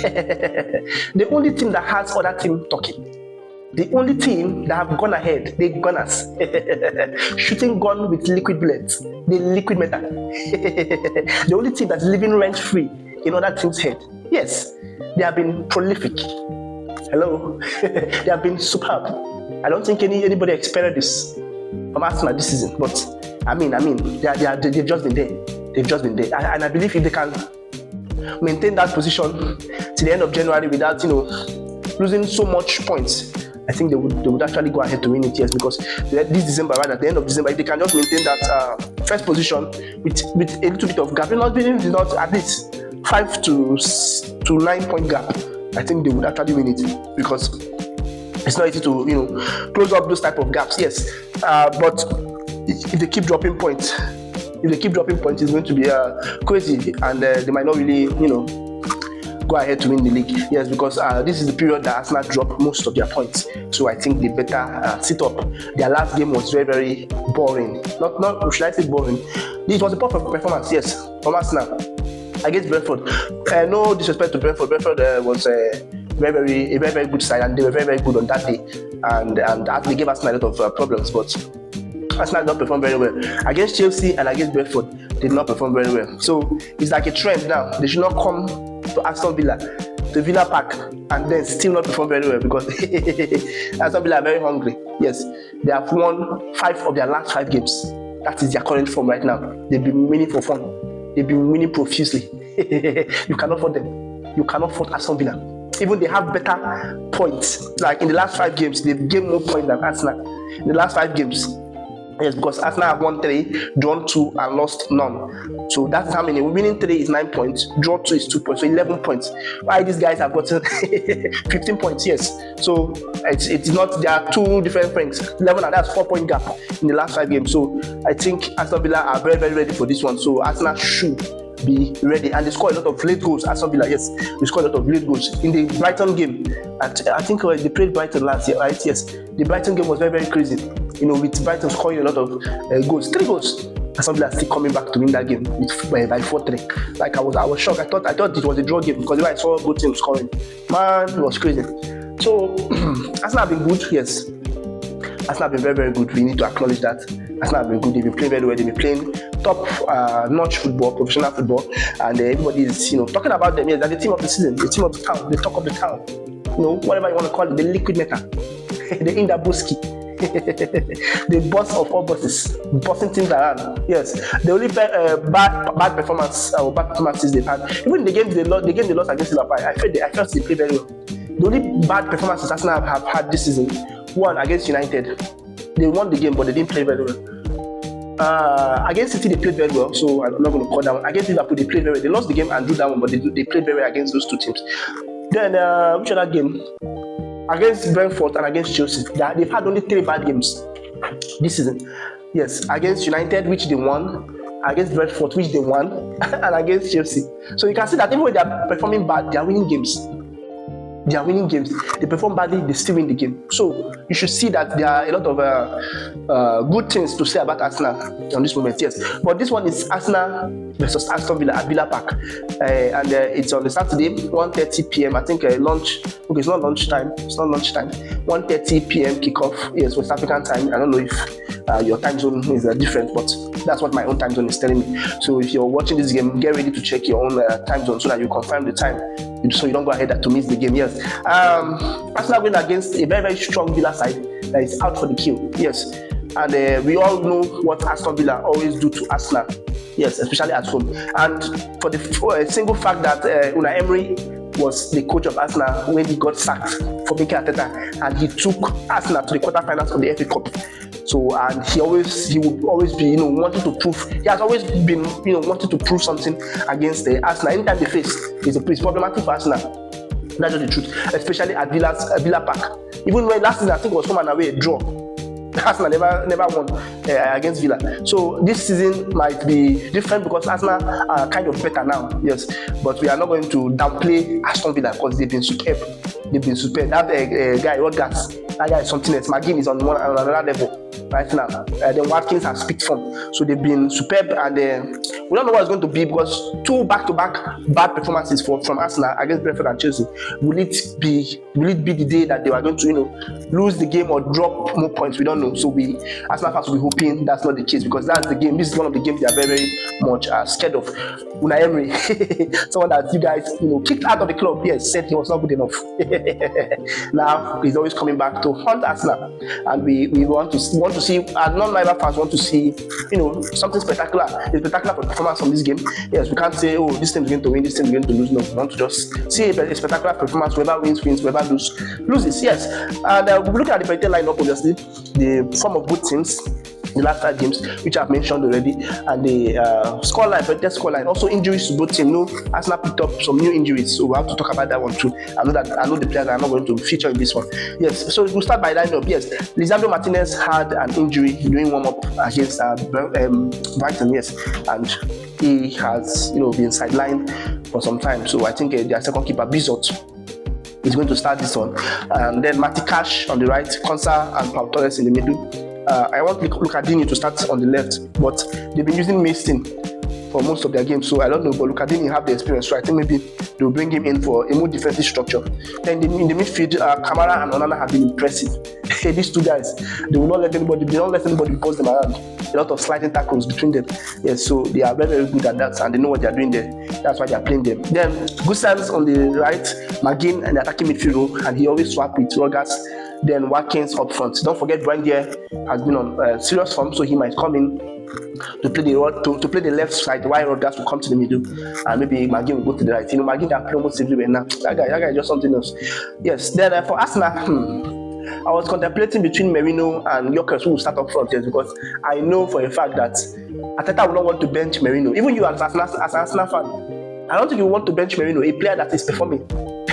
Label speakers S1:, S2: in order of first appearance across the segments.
S1: The only team that has other team talking. The only team that have gone ahead, the Gunners, shooting gun with liquid bullets, the liquid metal. The only team that's living rent free in other teams' head. Yes, they have been prolific. Hello, they have been superb. I don't think anybody expected this from Arsenal this season, but I mean, they've just been there. They've just been there, and I believe if they can maintain that position to the end of January without losing so much points, I think they would actually go ahead to win it, yes, because this December, right at the end of December, if they can just maintain that first position with a little bit of gap, not at least 5 to 9 point gap, I think they would actually win it, because it's not easy to close up those type of gaps, yes. But if they keep dropping points, it's going to be crazy, and they might not really go ahead to win the league. Yes, because this is the period that Arsenal dropped most of their points. So I think they better sit up. Their last game was very, very boring. Not should I say boring? It was a perfect performance, yes, from Arsenal against Brentford. No disrespect to Brentford. Brentford was a very, very good side, and they were very, very good on that day. And they gave Arsenal a lot of problems, but Arsenal did not perform very well. Against Chelsea and against Brentford, they did not perform very well. So it's like a trend now. They should not come to Aston Villa, to Villa Park, and then still not perform very well, because Aston Villa are very hungry. Yes, they have won 5 of their last 5 games. That is their current form right now. They've been winning for fun. They've been winning profusely. You cannot fault them. You cannot fault Aston Villa. Even they have better points. Like in the last 5 games, they've gained more points than Arsenal. In the last 5 games. Yes, because Arsenal have won 3, drawn 2, and lost none. So that's how many. Winning 3 is 9 points, draw 2 is 2 points, so 11 points. Why these guys have gotten 15 points? Yes. So it's not. There are 2 different things. 11, and that's 4-point gap in the last 5 games. So I think Aston Villa are very, very ready for this one. So Arsenal should be ready, and they score a lot of late goals. Aston Villa, yes, they score a lot of late goals in the Brighton game. I think they played Brighton last year, right? Yes, the Brighton game was very, very crazy. With Brighton scoring a lot of goals, 3 goals. Aston Villa still coming back to win that game by 4-3. Like I was shocked. I thought it was a draw game, because I saw both teams scoring. Man, it was crazy. So Arsenal have been good, yes. Arsenal have been very, very good. We need to acknowledge that. Arsenal have been good. They've been playing very well. They've been playing top-notch football, professional football, and everybody is talking about them. Yes, they're the team of the season, the team of the town, the talk of the town. Whatever you want to call it, the liquid metal, the Indabuski, the boss of all bosses, bossing teams around. Yes, the only bad performance or bad performances they've had, even the game they lost against Liverpool, I felt they played very well. The only bad performances Arsenal have had this season, one against United. They won the game, but they didn't play very well. Against City, they played very well, so I'm not going to call that one. Against Liverpool, they played very well. They lost the game and drew that one, but they played very well against those 2 teams. Then, which other game? Against Brentford and against Chelsea. They've had only 3 bad games this season. Yes, against United, which they won, against Brentford, which they won, and against Chelsea. So you can see that even when they are performing bad, they are winning games. They are winning games. They perform badly, they still win the game. So you should see that there are a lot of good things to say about Arsenal on this moment. Yes, but this one is Arsenal versus Aston Villa at Villa Park, and it's on the Saturday, 1:30 p.m. I think lunch. Okay, it's not lunchtime. 1:30 p.m. kickoff. Yes, West African time. I don't know if your time zone is different, but that's what my own time zone is telling me. So if you're watching this game, get ready to check your own time zone so that you confirm the time, so you don't go ahead to miss the game. Yes, Arsenal win against a very, very strong Villa side that is out for the kill. Yes, and we all know what Aston Villa always do to Arsenal. Yes, especially at home. And for a single fact that Unai Emery was the coach of Arsenal when he got sacked for Mikel Arteta, and he took Arsenal to the quarterfinals of the FA Cup. So, and he would always be, wanting to prove. He has always been, wanting to prove something against Arsenal. Anytime they face, it's problematic for Arsenal. That's just the truth, especially at Villa Park. Even when last season, I think it was home and away a draw. Arsenal never won against Villa. So this season might be different because Arsenal are kind of better now. Yes, but we are not going to downplay Aston Villa because they've been superb. That guy, what gas? That guy is something else. McGinn is on another level. right now. Then Watkins has picked form, so they've been superb, and we don't know what it's going to be because two back-to-back bad performances from Arsenal against Brentford and Chelsea. Will it be the day that they are going to lose the game or drop more points? We don't know. So Arsenal fans will be hoping that's not the case, because that's the game. This is one of the games they are very, very much scared of. Unai Emery, someone that you guys kicked out of the club, yes, said he was not good enough. Now he's always coming back to hunt Arsenal, and we want to see. Our non-rival fans want to see something spectacular. A spectacular performance from this game. Yes, we can't say, oh, this team is going to win, this team is going to lose. No, we want to just see a spectacular performance. Whoever wins, whoever loses. Yes, and we're looking at the predicted lineup. Obviously, the form of both teams, the last 5 games, which I've mentioned already, and the predicted scoreline. Also, injuries to both teams. Arsenal picked up some new injuries, so we have to talk about that one too. I know the players are not going to feature in this one. Yes, so we'll start by lineup. Yes, Lisandro Martinez had an injury during warm-up against Brighton. Yes, and he has been sidelined for some time. So I think their second keeper, Bizot, is going to start this one, and then Matty Cash on the right, Konsa and Pau Torres in the middle. I want Lucadini to start on the left, but they've been using Mason for most of their games, so I don't know, but Lucadini have the experience, so I think maybe they'll bring him in for a more defensive structure. Then in the midfield, Kamara and Onana have been impressive. These two guys, they don't let anybody pass them around. A lot of sliding tackles between them. Yes, so they are very, very good at that, and they know what they are doing there. That's why they are playing them. Then Gusans on the right, McGinn and the attacking midfield, and he always swap with Rogers. Then Watkins up front. Don't forget, Brian Dier has been on serious form, so he might come in to play the left side, while Rogers will come to the middle, and maybe McGinn will go to the right. McGinn can play almost everywhere now. That guy is just something else. Yes. Then for Arsenal, I was contemplating between Merino and Gyökeres, who will start up front, yes, because I know for a fact that Arteta will not want to bench Merino. Even you as an Arsenal fan, I don't think you want to bench Merino, a player that is performing,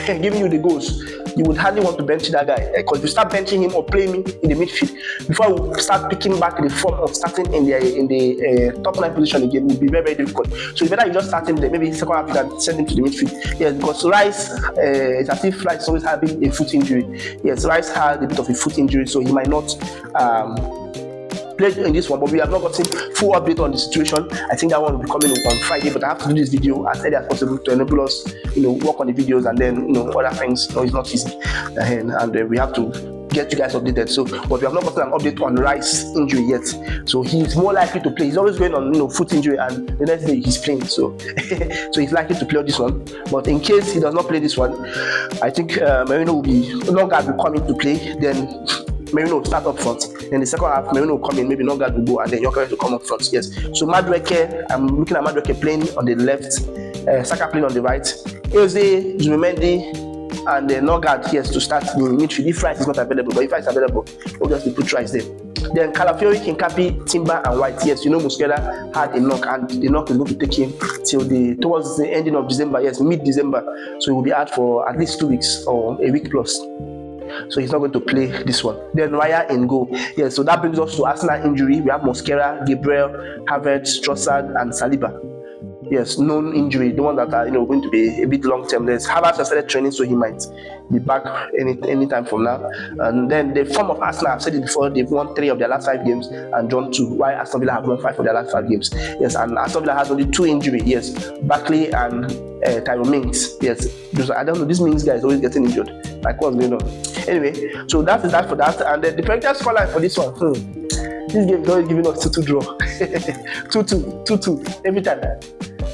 S1: giving you the goals. You would hardly want to bench that guy, because if you start benching him or playing him in the midfield, before we start picking back the form of starting in the top 9 position again, it will be very, very difficult. So it's better you just start him there. Maybe second half you can send him to the midfield. Yes, because Rice, it's as if Rice is always having a foot injury. Yes, Rice had a bit of a foot injury, so he might not play in this one, but we have not gotten full update on the situation. I think that one will be coming on Friday, but I have to do this video as early as possible to enable us, work on the videos, and then, other things. It's not easy, and we have to get you guys updated. So, but we have not gotten an update on Rice injury yet. So he's more likely to play. He's always going on, foot injury, and the next day he's playing. So, so he's likely to play this one. But in case he does not play this one, I think Merino will be Nogard will come in to play. Then Merino will start up front. Then the second half, Merino will come in, maybe Nogard will go, and then Gyökeres will come up front. Yes. So Madueke, I'm looking at Madueke playing on the left, Saka playing on the right, Eze, Zubimendi, and Nogard, yes, to start the midfield. If Rice is not available, but if Rice is available, obviously put Rice there. Then Calafiori, Kinkapi, Timber, and White. Yes, Mosquera had a knock, and the knock is going to take him till towards the ending of December. Yes, mid-December. So he will be out for at least 2 weeks or a week plus. So he's not going to play this one. Then Raya in goal. Yes, so that brings us to Arsenal injury. We have Mosquera, Gabriel, Havertz, Trossard, and Saliba. Yes, known injury, the one that are going to be a bit long term. There's Havertz has started training, so he might be back anytime from now. And then the form of Arsenal, I've said it before, they've won 3 of their last 5 games and drawn 2, while Aston Villa have won 5 of their last 5 games. Yes, and Aston Villa has only 2 injuries. Yes, Barkley and Tyrone Mings. Yes, because I don't know, this Mings guy is always getting injured. Like, what's going on? Anyway, so that is that for that. And then the predicted scoreline for this one. This game is always giving us 2-2 draw. 2-2 every time.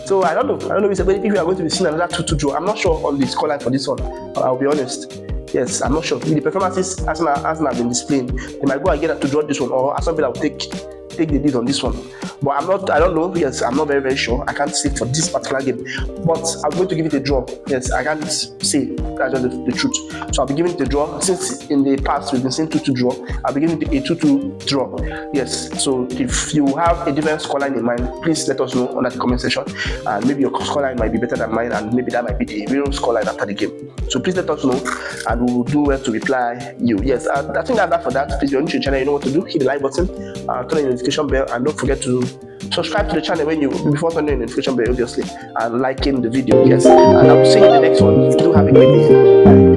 S1: So I don't know if we are going to be seeing another 2-2 draw. I'm not sure on the scoreline for this one. I'll be honest. Yes, I'm not sure. With the performances Arsenal have been displaying, they might go and get to draw this one, or Aston Villa will take the lead on this one. But I don't know. Yes, I'm not very, very sure. I can't say for this particular game. But I'm going to give it a draw. Yes, I can't say that's just the truth. So I'll be giving it a draw. Since in the past we've been seeing 2-2 draw, I'll be giving it a 2-2 draw. Yes, so if you have a different scoreline in mind, please let us know under the comment section. And maybe your scoreline might be better than mine, and maybe that might be the real scoreline after the game. So please let us know, and we will do well to reply you. Yes, I think that's that for that. Please, if you're new to the channel, you know what to do. Hit the like button, turn on the notification bell, and don't forget to subscribe to the channel before turning on the notification bell, obviously, and liking the video. Yes, and I will see you in the next one. Do have a great day. Bye.